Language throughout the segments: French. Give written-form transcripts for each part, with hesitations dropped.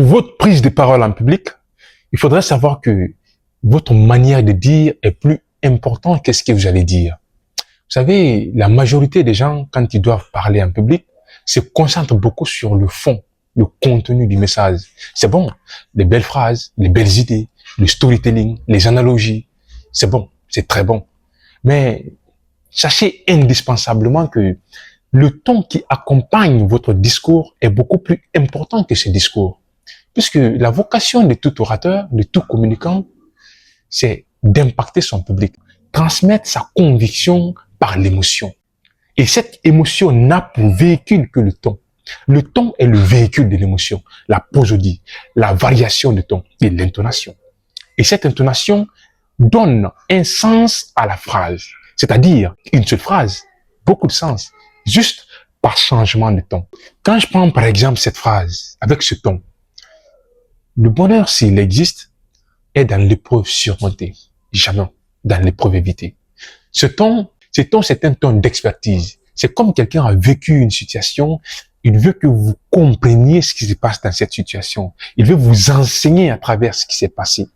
Pour votre prise de parole en public, il faudrait savoir que votre manière de dire est plus importante que ce que vous allez dire. Vous savez, la majorité des gens, quand ils doivent parler en public, se concentrent beaucoup sur le fond, le contenu du message. C'est bon, les belles phrases, les belles idées, le storytelling, les analogies, c'est bon, c'est très bon. Mais sachez indispensablement que le ton qui accompagne votre discours est beaucoup plus important que ce discours. Puisque la vocation de tout orateur, de tout communicant, c'est d'impacter son public, transmettre sa conviction par l'émotion. Et cette émotion n'a pour véhicule que le ton. Le ton est le véhicule de l'émotion, la prosodie, la variation de ton et l'intonation. Et cette intonation donne un sens à la phrase, c'est-à-dire une seule phrase, beaucoup de sens, juste par changement de ton. Quand je prends par exemple cette phrase avec ce ton, le bonheur, s'il existe, est dans l'épreuve surmontée, jamais dans l'épreuve évitée. Ce ton, c'est un ton d'expertise. C'est comme quelqu'un a vécu une situation, il veut que vous compreniez ce qui se passe dans cette situation. Il veut vous enseigner à travers ce qui s'est passé.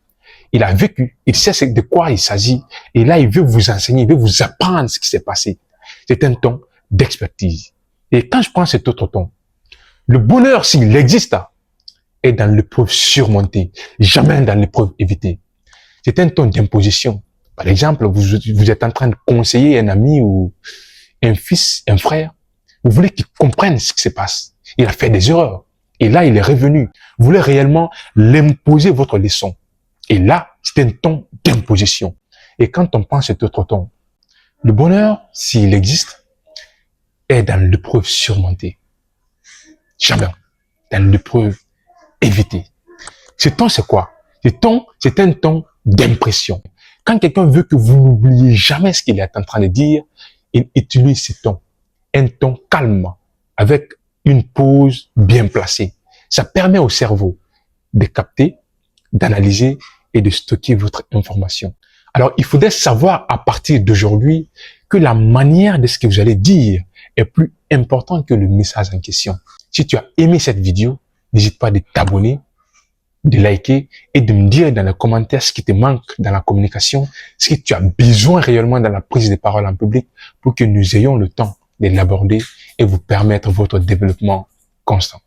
Il a vécu, il sait de quoi il s'agit, et là, il veut vous enseigner, il veut vous apprendre ce qui s'est passé. C'est un ton d'expertise. Et quand je prends cet autre ton, le bonheur, s'il existe, est dans l'épreuve surmontée, jamais dans l'épreuve évitée. C'est un ton d'imposition. Par exemple, vous êtes en train de conseiller un ami ou un fils, un frère. Vous voulez qu'il comprenne ce qui se passe. Il a fait des erreurs. Et là, il est revenu. Vous voulez réellement l'imposer votre leçon. Et là, c'est un ton d'imposition. Et quand on pense cet autre ton, le bonheur, s'il existe, est dans l'épreuve surmontée. Jamais dans l'épreuve évitée. Ce ton, c'est quoi? Ce ton, c'est un ton d'impression. Quand quelqu'un veut que vous n'oubliez jamais ce qu'il est en train de dire, il utilise ce ton. Un ton calme, avec une pause bien placée. Ça permet au cerveau de capter, d'analyser et de stocker votre information. Alors, il faudrait savoir à partir d'aujourd'hui que la manière de ce que vous allez dire est plus importante que le message en question. Si tu as aimé cette vidéo, n'hésite pas de t'abonner, de liker et de me dire dans les commentaires ce qui te manque dans la communication, ce que tu as besoin réellement dans la prise de parole en public pour que nous ayons le temps de l'aborder et vous permettre votre développement constant.